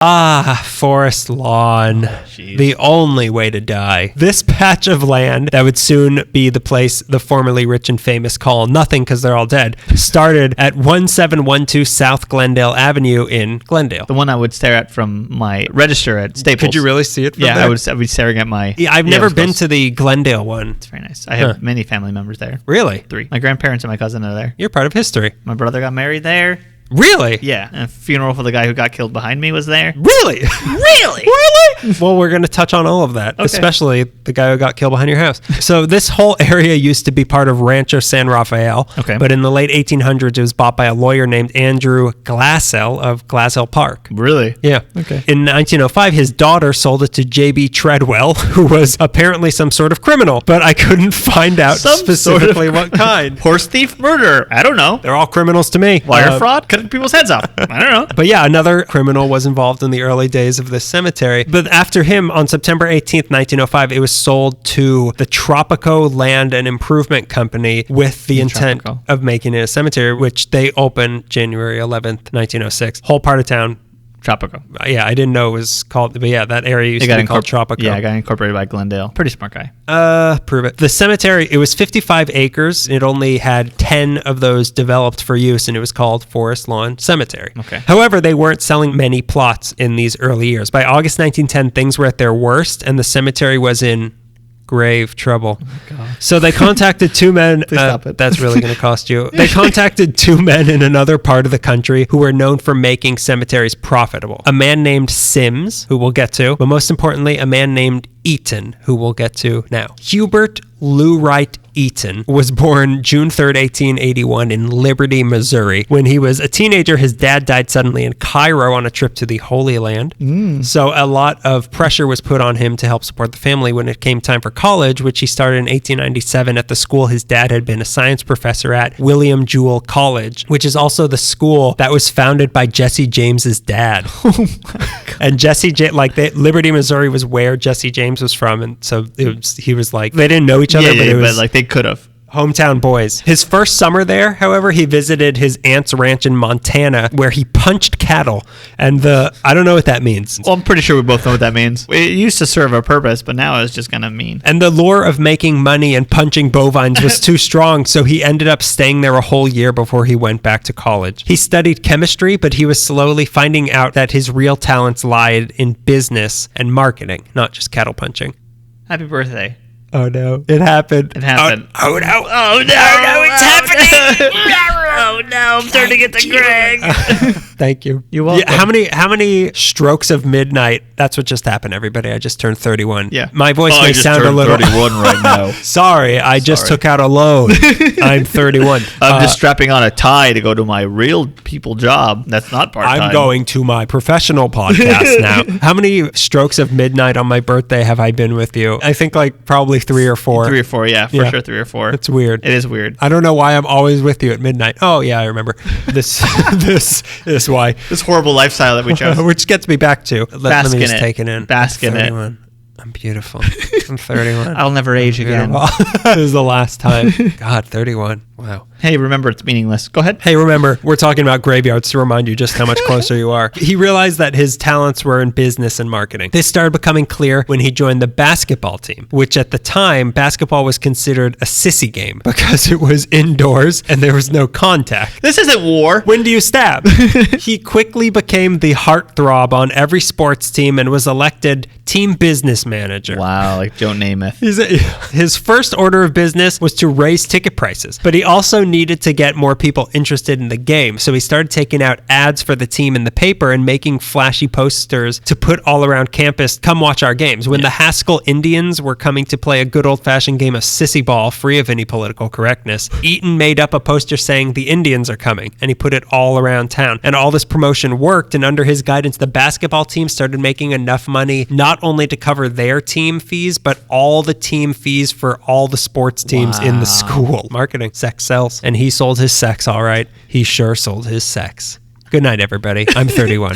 Ah, Forest Lawn. The only way to die. This patch of land that would soon be the place the formerly rich and famous call nothing because they're all dead, started at 1712 South Glendale Avenue in Glendale. The one I would stare at from my register at Staples. Could you really see it from there? I would be staring at my... Yeah, I've never been to the Glendale one. It's very nice. I have many family members there. Really? 3. My grandparents and my cousin are there. You're part of history. My brother got married there. Really? Yeah. And a funeral for the guy who got killed behind me was there. Really? Really? Really? Well, we're going to touch on all of that, especially the guy who got killed behind your house. So this whole area used to be part of Rancho San Rafael, but in the late 1800s, it was bought by a lawyer named Andrew Glassell of Glassell Park. Really? Yeah. Okay. In 1905, his daughter sold it to J.B. Treadwell, who was apparently some sort of criminal, but I couldn't find out specifically what kind. Horse thief, murderer. I don't know. They're all criminals to me. Wire fraud? Cutting people's heads off. I don't know. But yeah, another criminal was involved in the early days of this cemetery. But after him, on September 18th, 1905, it was sold to the Tropico Land and Improvement Company with the intent of making it a cemetery, which they opened January 11th, 1906. Whole part of town. Tropico. Yeah, I didn't know it was called, but yeah, that area used to be called Tropico. Yeah, I got incorporated by Glendale. Pretty smart guy. Prove it. The cemetery, it was 55 acres. It only had 10 of those developed for use, and it was called Forest Lawn Cemetery. Okay. However, they weren't selling many plots in these early years. By August 1910, things were at their worst, and the cemetery was in grave trouble. So they contacted 2 men. Please stop it. That's really going to cost you. They contacted 2 men in another part of the country who were known for making cemeteries profitable. A man named Sims, who we'll get to, but most importantly, a man named Eaton, who we'll get to now. Hubert Wright Eaton was born June 3rd, 1881 in Liberty, Missouri. When he was a teenager, his dad died suddenly in Cairo on a trip to the Holy Land. So a lot of pressure was put on him to help support the family when it came time for college, which he started in 1897 at the school his dad had been a science professor at, William Jewell College, which is also the school that was founded by Jesse James's dad. Oh my God. And Liberty, Missouri was where Jesse James was from, and so he was like, they didn't know each other, but like they could have. Hometown boys. His first summer there, however, he visited his aunt's ranch in Montana where he punched cattle. And I don't know what that means. Well, I'm pretty sure we both know what that means. It used to serve a purpose, but now it's just kind of mean. And the lure of making money and punching bovines was too strong, so he ended up staying there a whole year before he went back to college. He studied chemistry, but he was slowly finding out that his real talents lied in business and marketing, not just cattle punching. Happy birthday. Oh no, it happened. It happened. Oh no. Oh no, it's happening. Oh no, I'm turning it to Greg. Thank you. You're welcome. Yeah, how many strokes of midnight? That's what just happened, everybody. I just turned 31. Yeah. My voice may sound a little... 31 right now. Sorry, I just took out a loan. I'm 31. I'm just strapping on a tie to go to my real people job. That's not part-time. I'm going to my professional podcast now. How many strokes of midnight on my birthday have I been with you? I think like probably 3 or 4. 3 or 4, yeah. For sure 3 or 4. It's weird. It is weird. I don't know why I'm always with you at midnight. Oh, yeah, I remember. This is why. This horrible lifestyle that we chose. Which gets me back to. Let me just take it in. Bask in it. I'm beautiful. I'm 31. I'll never age again. This is the last time. God, 31. Wow. Hey, remember, it's meaningless. Go ahead. Hey, remember, we're talking about graveyards to remind you just how much closer you are. He realized that his talents were in business and marketing. This started becoming clear when he joined the basketball team, which at the time, basketball was considered a sissy game because it was indoors and there was no contact. This isn't war. When do you stab? He quickly became the heartthrob on every sports team and was elected team business manager. Wow, like Joe Namath. His first order of business was to raise ticket prices, but he also needed to get more people interested in the game. So he started taking out ads for the team in the paper and making flashy posters to put all around campus, come watch our games. When the Haskell Indians were coming to play a good old-fashioned game of sissy ball, free of any political correctness, Eaton made up a poster saying the Indians are coming, and he put it all around town. And all this promotion worked, and under his guidance, the basketball team started making enough money not only to cover their team fees, but all the team fees for all the sports teams in the school. Marketing. Sex sells. And he sold his sex, all right. He sure sold his sex. Good night, everybody. I'm 31.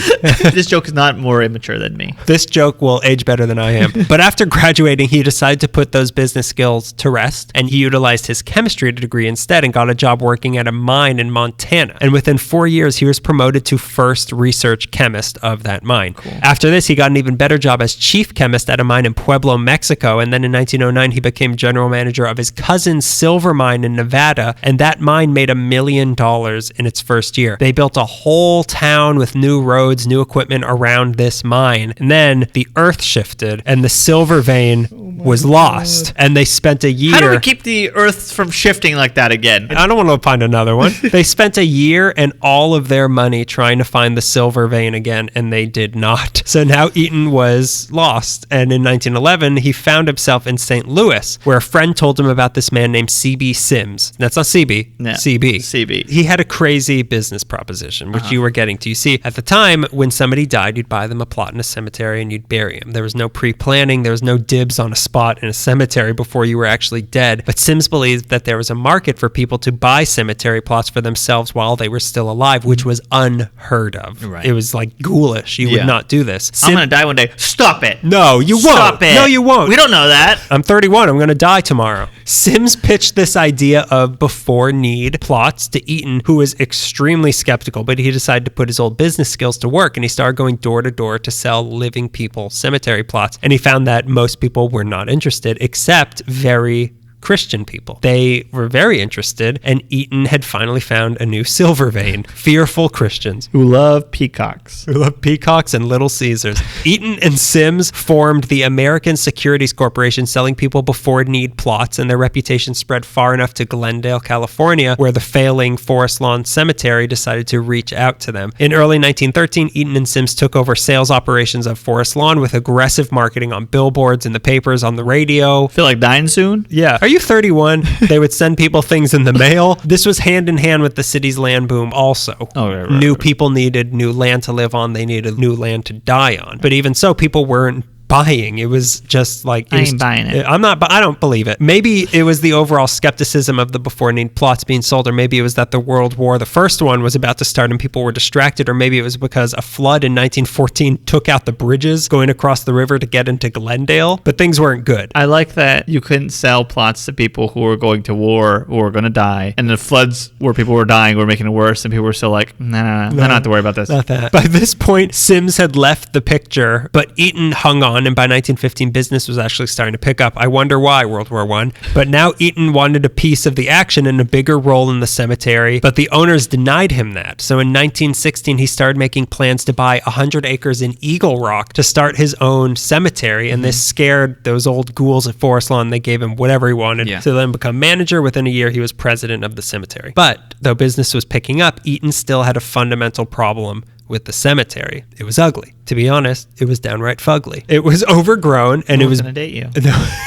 This joke is not more immature than me. This joke will age better than I am. But after graduating, he decided to put those business skills to rest, and he utilized his chemistry degree instead and got a job working at a mine in Montana. And within 4 years, he was promoted to first research chemist of that mine. Cool. After this, he got an even better job as chief chemist at a mine in Pueblo, Mexico. And then in 1909, he became general manager of his cousin's silver mine in Nevada. And that mine made $1 million in its first year. They built a whole town with new roads, new equipment around this mine. And then the earth shifted and the silver vein was lost. And they spent a year. How do we keep the earth from shifting like that again? I don't want to find another one. They spent a year and all of their money trying to find the silver vein again, and they did not. So now Eaton was lost. And in 1911, he found himself in St. Louis, where a friend told him about this man named C.B. Sims. That's not C.B. No, C.B. C.B. He had a crazy business proposition, which you were getting to. You see, at the time, when somebody died, you'd buy them a plot in a cemetery and you'd bury him. There was no pre-planning. There was no dibs on a spot in a cemetery before you were actually dead. But Sims believed that there was a market for people to buy cemetery plots for themselves while they were still alive, which was unheard of. Right. It was like ghoulish. You would not do this. I'm going to die one day. Stop it. No, you won't. Stop it. No, you won't. We don't know that. I'm 31. I'm going to die tomorrow. Sims pitched this idea of before-need plots to Eaton, who was extremely skeptical, but he decided to put his old business skills to work, and he started going door to door to sell living people cemetery plots. And he found that most people were not interested, except very Christian people. They were very interested, and Eaton had finally found a new silver vein. Fearful Christians. Who love peacocks. Who love peacocks and Little Caesars. Eaton and Sims formed the American Securities Corporation, selling people before-need plots, and their reputation spread far enough to Glendale, California, where the failing Forest Lawn Cemetery decided to reach out to them. In early 1913, Eaton and Sims took over sales operations of Forest Lawn with aggressive marketing on billboards, in the papers, on the radio. Feel like dying soon? Yeah. Are you 31? They would send people things in the mail. This was hand in hand with the city's land boom also. New people needed new land to live on. They needed new land to die on. But even so, people weren't buying. It was just like... I ain't buying it. I don't believe it. Maybe it was the overall skepticism of the before-need plots being sold, or maybe it was that the World War, the first one, was about to start and people were distracted, or maybe it was because a flood in 1914 took out the bridges going across the river to get into Glendale, but things weren't good. I like that you couldn't sell plots to people who were going to war or were going to die, and the floods where people were dying were making it worse, and people were still like, no, I don't have to worry about this. Not that. By this point, Sims had left the picture, but Eaton hung on, and by 1915, business was actually starting to pick up. I wonder why, World War I. But now Eaton wanted a piece of the action and a bigger role in the cemetery, but the owners denied him that. So in 1916, he started making plans to buy 100 acres in Eagle Rock to start his own cemetery, and this scared those old ghouls at Forest Lawn. They gave him whatever he wanted to then become manager. Within a year, he was president of the cemetery. But though business was picking up, Eaton still had a fundamental problem with the cemetery. It was ugly. To be honest, it was downright fugly. It was overgrown, and it was... going to date you.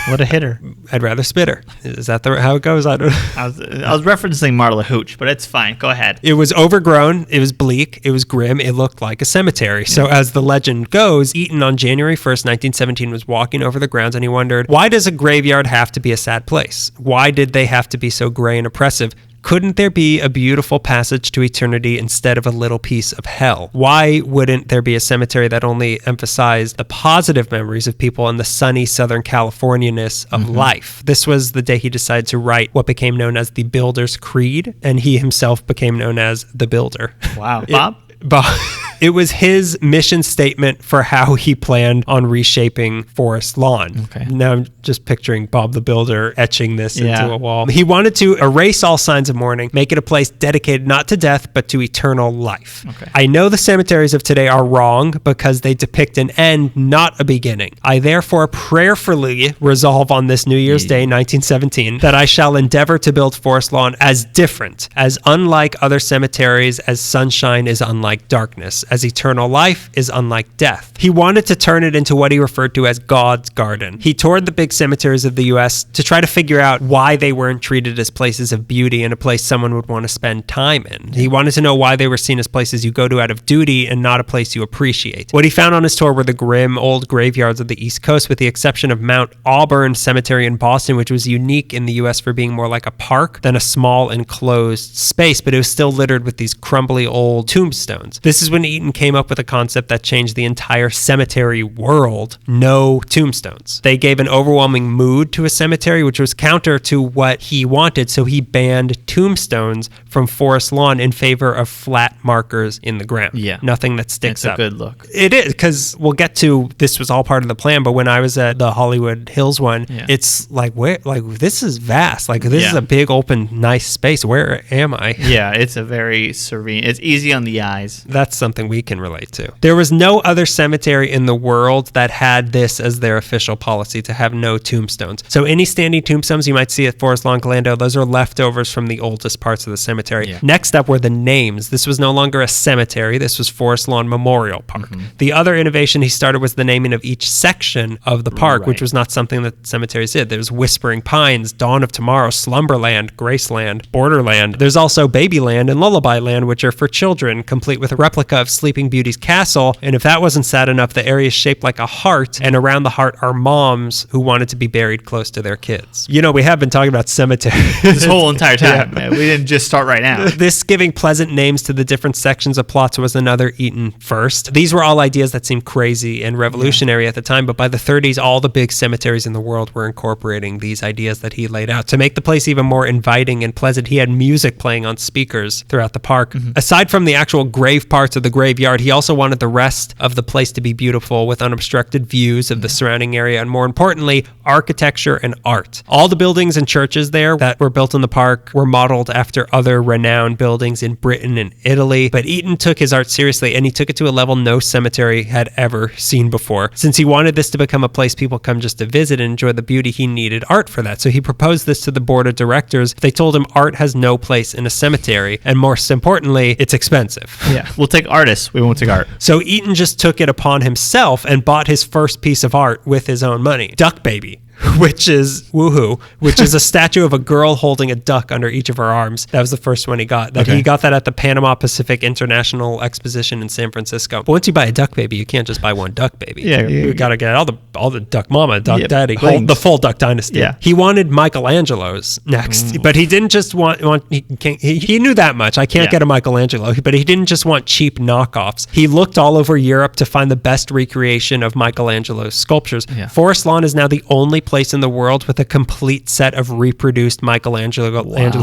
What a hitter. I'd rather spit her. Is that how it goes? I don't know. I was referencing Marla Hooch, but it's fine. Go ahead. It was overgrown. It was bleak. It was grim. It looked like a cemetery. So as the legend goes, Eaton on January 1st, 1917 was walking over the grounds, and he wondered, why does a graveyard have to be a sad place? Why did they have to be so gray and oppressive? Couldn't there be a beautiful passage to eternity instead of a little piece of hell? Why wouldn't there be a cemetery that only emphasized the positive memories of people and the sunny Southern Californianess of life? This was the day he decided to write what became known as the Builder's Creed, and he himself became known as the Builder. Wow. Bob? It was his mission statement for how he planned on reshaping Forest Lawn. Okay. Now I'm just picturing Bob the Builder etching this into a wall. He wanted to erase all signs of mourning, make it a place dedicated not to death, but to eternal life. Okay. I know the cemeteries of today are wrong because they depict an end, not a beginning. I therefore prayerfully resolve on this New Year's Day, 1917, that I shall endeavor to build Forest Lawn as different, as unlike other cemeteries, as sunshine is unlike darkness, as eternal life is unlike death. He wanted to turn it into what he referred to as God's garden. He toured the big cemeteries of the U.S. to try to figure out why they weren't treated as places of beauty and a place someone would want to spend time in. He wanted to know why they were seen as places you go to out of duty and not a place you appreciate. What he found on his tour were the grim old graveyards of the East Coast, with the exception of Mount Auburn Cemetery in Boston, which was unique in the U.S. for being more like a park than a small enclosed space, but it was still littered with these crumbly old tombstones. tombstones. This is when Eaton came up with a concept that changed the entire cemetery world. No tombstones. They gave an overwhelming mood to a cemetery, which was counter to what he wanted, so he banned tombstones from Forest Lawn in favor of flat markers in the ground. Yeah. Nothing that sticks It's up. a good look. It is, because we'll get to, this was all part of the plan, but when I was at the Hollywood Hills one, it's like, where, like, this is vast. Like, this is a big, open, nice space. Where am I? Yeah, it's a very serene, it's easy on the eyes. That's something we can relate to. There was no other cemetery in the world that had this as their official policy, to have no tombstones. So any standing tombstones you might see at Forest Lawn Glendo, those are leftovers from the oldest parts of the cemetery. Yeah. Next up were the names. This was no longer a cemetery. This was Forest Lawn Memorial Park. The other innovation he started was the naming of each section of the park, which was not something that cemeteries did. There's Whispering Pines, Dawn of Tomorrow, Slumberland, Graceland, Borderland. There's also Babyland and Lullaby Land, which are for children, complete with a replica of Sleeping Beauty's castle. And if that wasn't sad enough, the area is shaped like a heart, and around the heart are moms who wanted to be buried close to their kids. You know, we have been talking about cemeteries This whole entire time, man. We didn't just start right now. This giving pleasant names to the different sections of plots was another Eaton first. These were all ideas that seemed crazy and revolutionary at the time, but by the 30s, all the big cemeteries in the world were incorporating these ideas that he laid out. To make the place even more inviting and pleasant, he had music playing on speakers throughout the park. Aside from the actual grave parts of the graveyard, he also wanted the rest of the place to be beautiful with unobstructed views of the surrounding area, and more importantly, architecture and art. All the buildings and churches there that were built in the park were modeled after other renowned buildings in Britain and Italy, but Eaton took his art seriously, and he took it to a level no cemetery had ever seen before. Since he wanted this to become a place people come just to visit and enjoy the beauty, he needed art for that. So he proposed this to the board of directors. They told him art has no place in a cemetery, and most importantly, it's expensive. Yeah, we'll take artists. We won't take art. So Eaton just took it upon himself and bought his first piece of art with his own money. Duck Baby. Which is a statue of a girl holding a duck under each of her arms. That was the first one he got. He got that at the Panama Pacific International Exposition in San Francisco. But once you buy a duck baby, you can't just buy one duck baby. Yeah, you got to get all the duck mama, duck daddy, planes. the full duck dynasty. Yeah. He wanted Michelangelo's next, but he didn't just want he knew that much. I can't get a Michelangelo, but he didn't just want cheap knockoffs. He looked all over Europe to find the best recreation of Michelangelo's sculptures. Yeah. Forest Lawn is now the only place in the world with a complete set of reproduced Michelangelo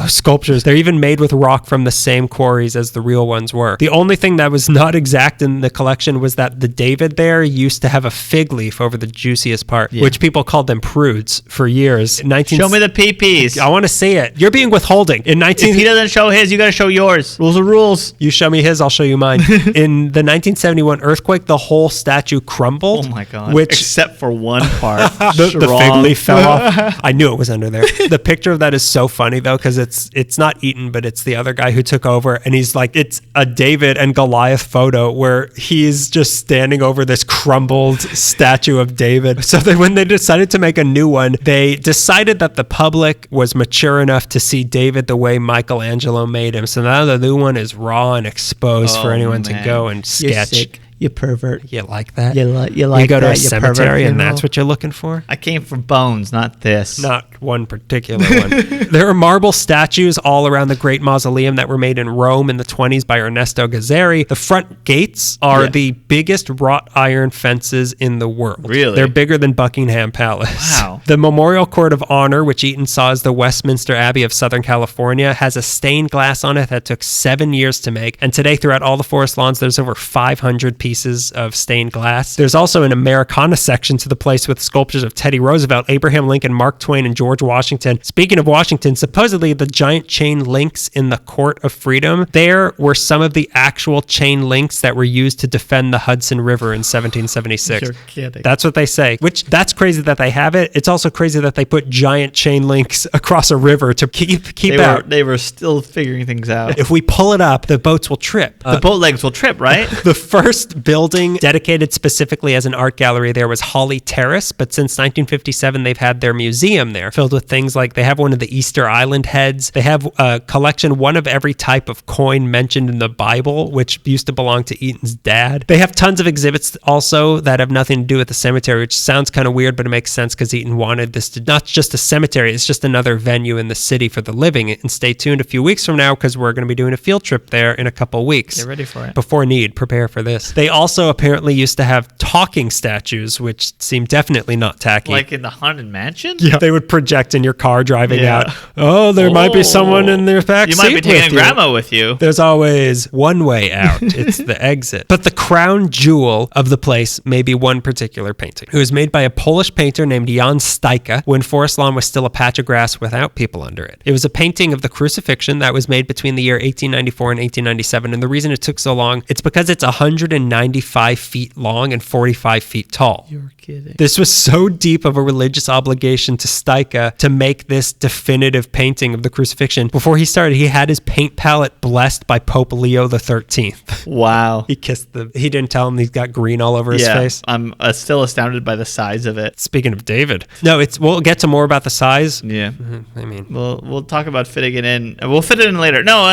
sculptures. They're even made with rock from the same quarries as the real ones were. The only thing that was not exact in the collection was that the David there used to have a fig leaf over the juiciest part, which people called them prudes for years. Show me the peepees. I want to see it. You're being withholding. If he doesn't show his, you got to show yours. Rules are rules. You show me his, I'll show you mine. In the 1971 earthquake, the whole statue crumbled. Oh my God. Which, except for one part. the fig leaf fell off. I knew it was under there. The picture of that is so funny though, because it's not Eaton, but it's the other guy who took over, and he's like, it's a David and Goliath photo where he's just standing over this crumbled statue of David. So then when they decided to make a new one, they decided that the public was mature enough to see David the way Michelangelo made him. So now the new one is raw and exposed for anyone to go and sketch. You pervert. You like that? You like you go to a cemetery and that's what you're looking for? I came for bones, not this. Not one particular one. There are marble statues all around the Great Mausoleum that were made in Rome in the 20s by Ernesto Gazzeri. The front gates are the biggest wrought iron fences in the world. Really? They're bigger than Buckingham Palace. Wow. The Memorial Court of Honor, which Eaton saw as the Westminster Abbey of Southern California, has a stained glass on it that took 7 years to make. And today, throughout all the Forest Lawns, there's over 500 pieces of stained glass. There's also an Americana section to the place with sculptures of Teddy Roosevelt, Abraham Lincoln, Mark Twain, and George Washington. Speaking of Washington, supposedly the giant chain links in the Court of Freedom, there were some of the actual chain links that were used to defend the Hudson River in 1776. You're kidding. That's what they say, which that's crazy that they have it. It's also crazy that they put giant chain links across a river to keep out. They were still figuring things out. If we pull it up, the boats will trip. The boat legs will trip, right? The first first building dedicated specifically as an art gallery there was Holly Terrace, but since 1957 they've had their museum there, filled with things like they have one of the Easter Island heads. They have a collection, one of every type of coin mentioned in the Bible, which used to belong to Eaton's dad. They have tons of exhibits also that have nothing to do with the cemetery, which sounds kind of weird, but it makes sense because Eaton wanted this to not just a cemetery, it's just another venue in the city for the living. And stay tuned a few weeks from now because we're going to be doing a field trip there in a couple weeks. Get ready for it. Before need, prepare for this. They also apparently used to have talking statues, which seem definitely not tacky. Like in the Haunted Mansion? Yeah. They would project in your car driving out. Oh, there might be someone in their back You seat might be taking with grandma with you. There's always one way out. It's the exit. But the crown jewel of the place may be one particular painting. It was made by a Polish painter named Jan Stajka when Forest Lawn was still a patch of grass without people under it. It was a painting of the crucifixion that was made between the year 1894 and 1897. And the reason it took so long, it's because it's 195 feet long and 45 feet tall. You're kidding. This was so deep of a religious obligation to Stajka to make this definitive painting of the crucifixion. Before he started, he had his paint palette blessed by Pope Leo XIII. Wow. He didn't tell him he's got green all over his face. I'm still astounded by the size of it. Speaking of David. No, we'll get to more about the size. Yeah. I mean, we'll talk about fitting it in. We'll fit it in later. No.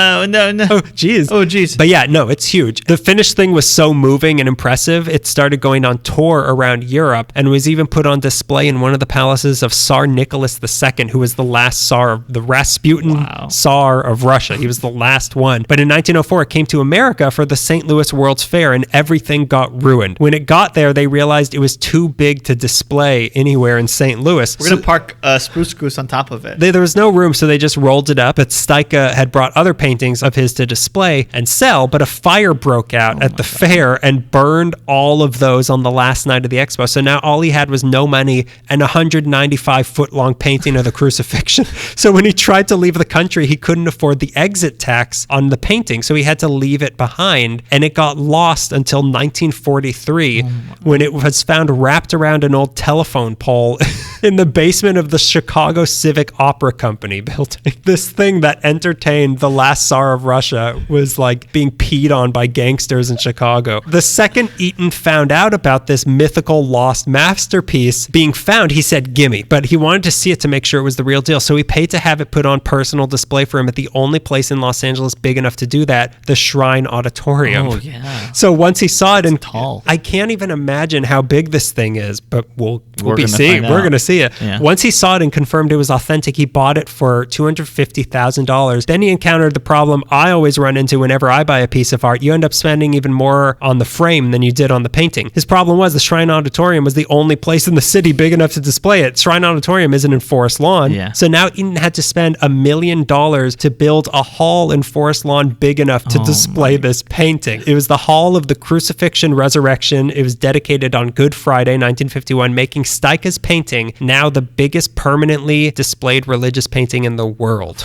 Oh, geez. Oh, geez. But yeah, no, it's huge. The finished thing was so moving and impressive, it started going on tour around Europe and was even put on display in one of the palaces of Tsar Nicholas II, who was the last Tsar, the Rasputin Tsar of Russia. He was the last one. But in 1904, it came to America for the St. Louis World's Fair and everything got ruined. When it got there, they realized it was too big to display anywhere in St. Louis. We're going to park Spruce Goose on top of it. There was no room, so they just rolled it up. But Stajka had brought other paintings of his to display and sell, but a fire broke out at the fair and burned all of those on the last night of the expo. So now all he had was no money and a 195-foot-long painting of the crucifixion. So when he tried to leave the country, he couldn't afford the exit tax on the painting, so he had to leave it behind, and it got lost until 1943 when it was found wrapped around an old telephone pole in the basement of the Chicago Civic Opera Company building. This thing that entertained the last Tsar of Russia was like being peed on by gangsters in Chicago. The second Eaton found out about this mythical lost masterpiece being found, he said, gimme. But he wanted to see it to make sure it was the real deal. So he paid to have it put on personal display for him at the only place in Los Angeles big enough to do that, the Shrine Auditorium. Oh, yeah. So once he saw it, and tall. I can't even imagine how big this thing is, but we'll be gonna seeing. find We're out. going to see it. Yeah. Once he saw it and confirmed it was authentic, he bought it for $250,000. Then he encountered the problem I always run into whenever I buy a piece of art. You end up spending even more on the frame than you did on the painting. His problem was the Shrine Auditorium was the only place in the city big enough to display it. Shrine Auditorium isn't in Forest Lawn. Yeah. So now Eaton had to spend $1 million to build a hall in Forest Lawn big enough to display this painting. It was the Hall of the Crucifixion Resurrection. It was dedicated on Good Friday, 1951, making Stajka's painting now the biggest permanently displayed religious painting in the world.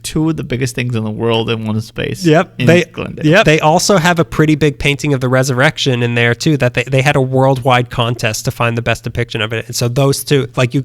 Two of the biggest things in the world in one space. Yep. In Glendale. Yep. They also have a pretty big painting of the resurrection in there too, that they had a worldwide contest to find the best depiction of it. And so those two, like you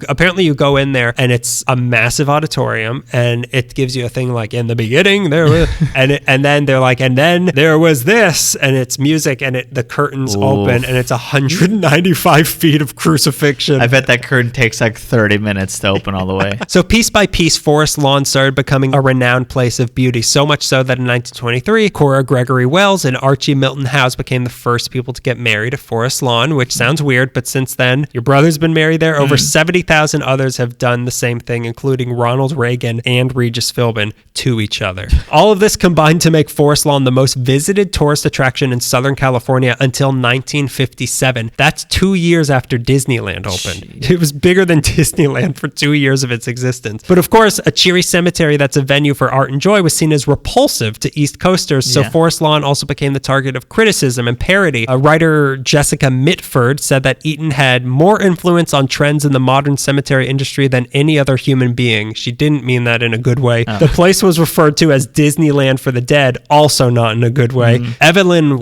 go in there and it's a massive auditorium and it gives you a thing like in the beginning there was, and then they're like, and then there was this, and it's music and the curtains open and it's 195 feet of crucifixion. I bet that curtain takes like 30 minutes to open all the way. So piece by piece, Forest Lawn started becoming a renowned place of beauty, so much so that in 1923, Cora Gregory Wells and Archie Milton Howes became the first people to get married at Forest Lawn, which sounds weird, but since then, your brother's been married there. Over 70,000 others have done the same thing, including Ronald Reagan and Regis Philbin, to each other. All of this combined to make Forest Lawn the most visited tourist attraction in Southern California until 1957. That's 2 years after Disneyland opened. It was bigger than Disneyland for 2 years of its existence. But of course, a cheery cemetery that's a venue for art and joy was seen as repulsive to East Coasters, so Forest Lawn also became the target of criticism and parody. Writer Jessica Mitford said that Eaton had more influence on trends in the modern cemetery industry than any other human being. She didn't mean that in a good way. The place was referred to as Disneyland for the dead, also not in a good way. Disneyland,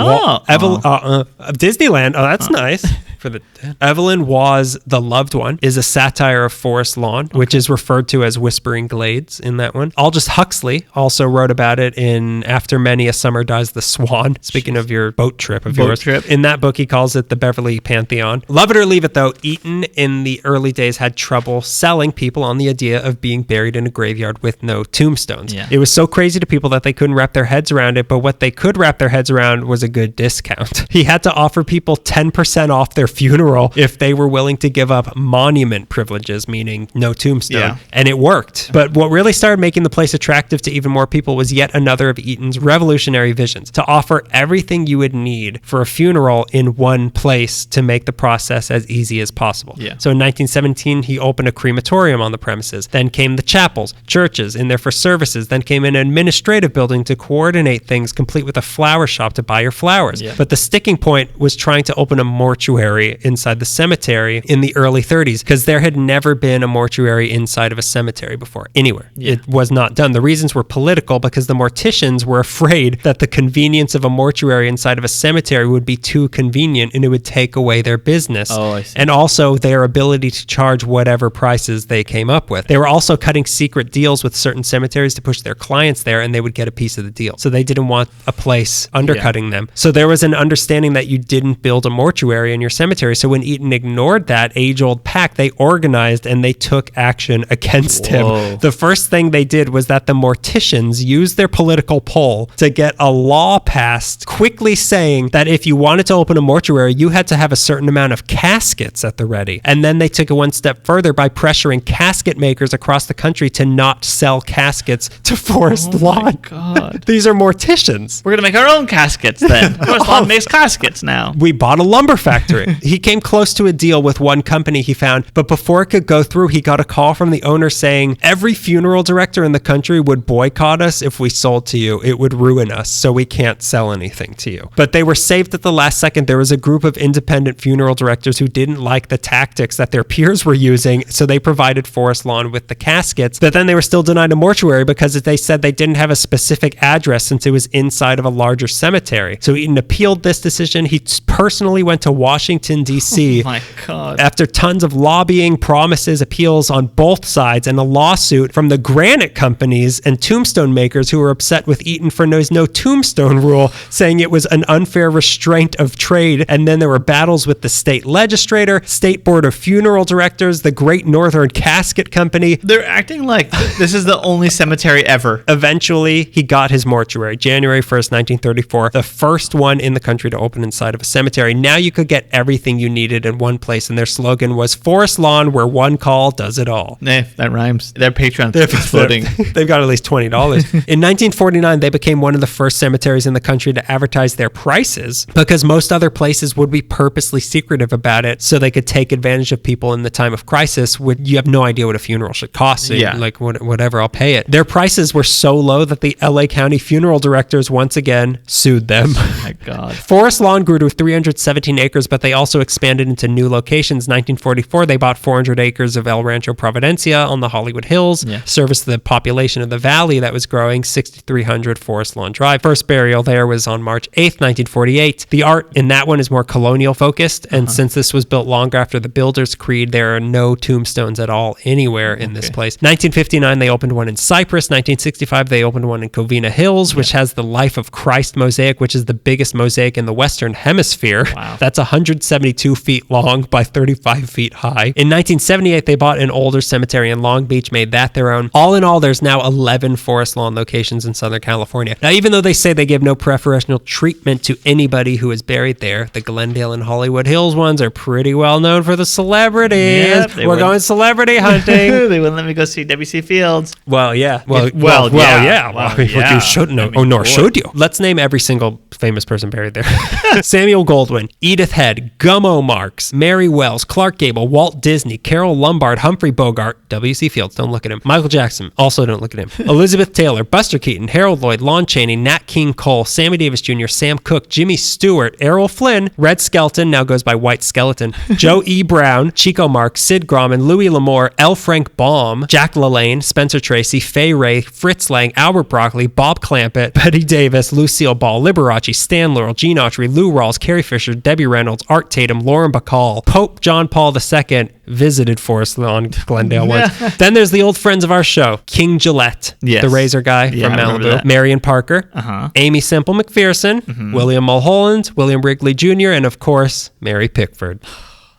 oh, that's nice. For the dead. Evelyn Was the Loved One is a satire of Forest Lawn, which is referred to as Whispering Glades in that one. Aldous Huxley also wrote about it in After Many a Summer Dies the Swan. Speaking of your boat trip of yours. In that book, he calls it the Beverly Pantheon. Love it or leave it, though, Eaton in the early days had trouble selling people on the idea of being buried in a graveyard with no tombstones. Yeah. It was so crazy to people that they couldn't wrap their heads around it, but what they could wrap their heads around was a good discount. He had to offer people 10% off their funeral if they were willing to give up monument privileges, meaning no tombstone. Yeah. And it worked. But what really started making the place attractive to even more people was yet another of Eaton's revolutionary visions, to offer everything you would need for a funeral in one place to make the process as easy as possible. Yeah. So in 1917, he opened a crematorium on the premises. Then came the chapels, churches in there for services. Then came an administrative building to coordinate things, complete with a flower shop to buy your flowers. Yeah. But the sticking point was trying to open a mortuary inside the cemetery in the early 30s, because there had never been a mortuary inside of a cemetery before, anywhere. Yeah. It was not done. The reasons were political, because the morticians were afraid that the convenience of a mortuary inside of a cemetery would be too convenient and it would take away their business. Oh, I see. And also their ability to charge whatever prices they came up with. They were also cutting secret deals with certain cemeteries to push their clients there, and they would get a piece of the deal. So they didn't want a place undercutting them. So there was an understanding that you didn't build a mortuary in your cemetery. So when Eaton ignored that age-old pact, they organized and they took action against him. The first thing they did was that the morticians used their political pull to get a law passed quickly saying that if you wanted to open a mortuary, you had to have a certain amount of caskets at the ready. And then they took it one step further by pressuring casket makers across the country to not sell caskets to Forest Lawn. My God. These are morticians. We're going to make our own caskets then. Forest Lawn makes caskets now. We bought a lumber factory. He came close to a deal with one company he found, but before it could go through, he got a call from the owner saying every funeral director in the country would boycott us if we sold to you. It would ruin us, so we can't sell anything to you. But they were saved at the last second. There was a group of independent funeral directors who didn't like the tactics that their peers were using, so they provided Forest Lawn with the caskets. But then they were still denied a mortuary because they said they didn't have a specific address since it was inside of a larger cemetery. So Eaton appealed this decision. He personally went to Washington, D.C. Oh my God. After tons of lobbying, promises, appeals on both sides, and a lawsuit from the granite companies and tombstone makers who were upset with Eaton for no tombstone rule, saying it was an unfair restraint of trade. And then there were battles with the state legislator, state board of funeral directors, the Great Northern Casket Company. They're acting like this is the only cemetery ever. Eventually, he got his mortuary, January 1st, 1934, the first one in the country to open inside of a cemetery. Now you could get everything you needed in one place, and their slogan was Forest Lawn, where one call does it all. That rhymes. Their Patreon is floating. They've got at least $20. In 1949, they became one of the first cemeteries in the country to advertise their prices, because most other places would be purposely secretive about it so they could take advantage of people in the time of crisis. You have no idea what a funeral should cost. So Yeah. like whatever, I'll pay it. Their prices were so low that the LA County funeral directors once again sued them. Oh my God. Forest Lawn grew to 317 acres, but they also expanded into new locations. 1944, they bought 400 acres of El Rancho Providencia on the Hollywood Hills, serviced the population of the valley that was growing, 6,300 Forest Lawn Drive. First burial there was on March 8th, 1948. The art in that one is more colonial focused, and since this was built longer after the Builder's Creed, there are no tombstones at all anywhere in this place. 1959, they opened one in Cypress. 1965, they opened one in Covina Hills, which has the Life of Christ mosaic, which is the biggest mosaic in the Western Hemisphere. Wow. That's 172 feet long by 35 feet high. In 1978, they bought an older cemetery in Long Beach, made that their own. All in all, there's now 11 Forest Lawn locations in Southern California. Now, even though they say they give no preferential treatment to anybody who is buried there, the Glendale and Hollywood Hills ones are pretty well known for the celebrities. Yep, We're going celebrity hunting. They wouldn't let me go see W.C. Fields. Well, yeah. yeah. You should know. Nor should you. Let's name every single famous person buried there. Samuel Goldwyn, Edith Head, Gummo Marx, Mary Wells, Clark Gable, Walt Disney, Carol Lombard, Humphrey Bogart, W.C. Fields, don't look at him. Michael Jackson, also don't look at him. Elizabeth Taylor, Buster Keaton, Harold Lloyd, Lon Chaney, Nat King Cole, Sammy Davis Jr., Sam Cooke, Jimmy Stewart, Errol Flynn, Red Skelton, now goes by White Skeleton, Joe E. Brown, Chico Marx, Sid Grauman, Louis L'Amour, L. Frank Baum, Jack LaLanne, Spencer Tracy, Fay Ray, Fritz Lang, Albert Broccoli, Bob Clampett, Betty Davis, Lucille Ball, Liberace, Stan Laurel, Gene Autry, Lou Rawls, Carrie Fisher, Debbie Reynolds, Art Mark Tatum, Lauren Bacall, Pope John Paul II visited Forest Lawn, Glendale once. Then there's the old friends of our show, King Gillette, Yes. the razor guy Yeah, from I remember Malibu, that. Marion Parker, Amy Semple McPherson, William Mulholland, William Wrigley Jr., and of course, Mary Pickford.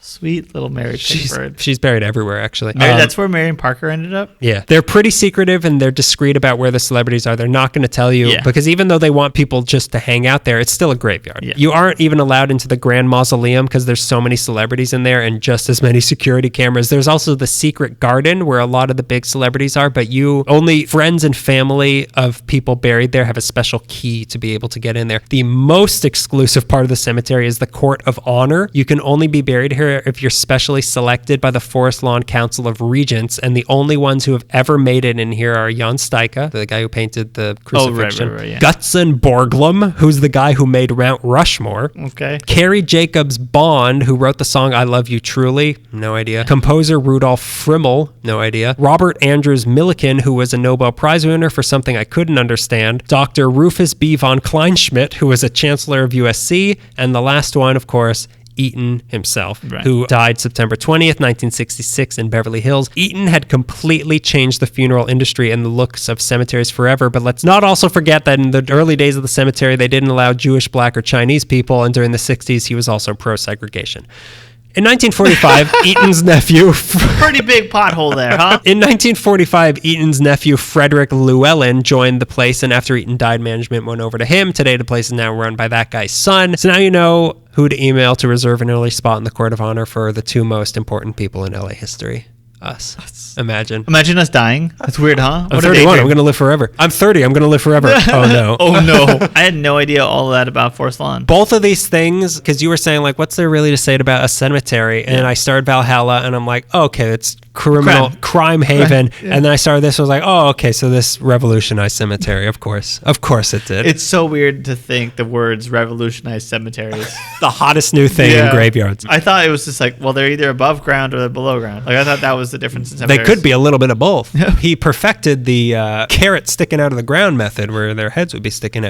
Sweet little Mary Pickford. She's buried everywhere, actually. That's where Marion Parker ended up? Yeah. They're pretty secretive and they're discreet about where the celebrities are. They're not going to tell you because even though they want people just to hang out there, it's still a graveyard. Yeah. You aren't even allowed into the Grand Mausoleum because there's so many celebrities in there and just as many security cameras. There's also the secret garden where a lot of the big celebrities are, but only friends and family of people buried there have a special key to be able to get in there. The most exclusive part of the cemetery is the Court of Honor. You can only be buried here if you're specially selected by the Forest Lawn Council of Regents, and the only ones who have ever made it in here are Jan Stuyka, the guy who painted the crucifixion, right, yeah. Gutzon Borglum, who's the guy who made Mount Rushmore, Okay. Carrie Jacobs Bond, who wrote the song I Love You Truly, no idea, composer Rudolf Frimmel, no idea, Robert Andrews Millikan, who was a Nobel Prize winner for something I couldn't understand, Dr. Rufus B. von Kleinschmidt, who was a chancellor of USC, and the last one, of course, Eaton himself, who died September 20th, 1966 in Beverly Hills. Eaton had completely changed the funeral industry and the looks of cemeteries forever, but let's not also forget that in the early days of the cemetery, they didn't allow Jewish, Black, or Chinese people, and during the 60s, he was also pro-segregation. In 1945, Eaton's nephew... Pretty big pothole there, huh? In 1945, Eaton's nephew, Frederick Llewellyn, joined the place, and after Eaton died, management went over to him. Today, the place is now run by that guy's son. So now you know who to email to reserve an early spot in the Court of Honor for the two most important people in LA history. Us. Imagine Us dying. That's weird, huh? I'm 31. I'm going to live forever. I'm 30. I'm going to live forever. Oh, no. Oh, no. I had no idea all of that about Forest Lawn. Both of these things, because you were saying, like, what's there really to say about a cemetery? And I started Valhalla, and I'm like, oh, okay, it's crime haven. Right. Yeah. And then I started this, I was like, oh, okay, so this revolutionized cemetery. Of course it did. It's so weird to think the words revolutionized cemeteries. The hottest new thing in graveyards. I thought it was just like, well, they're either above ground or they're below ground. Like, I thought that was the difference in cemeteries. They could be a little bit of both. He perfected the carrot sticking out of the ground method where their heads would be sticking out.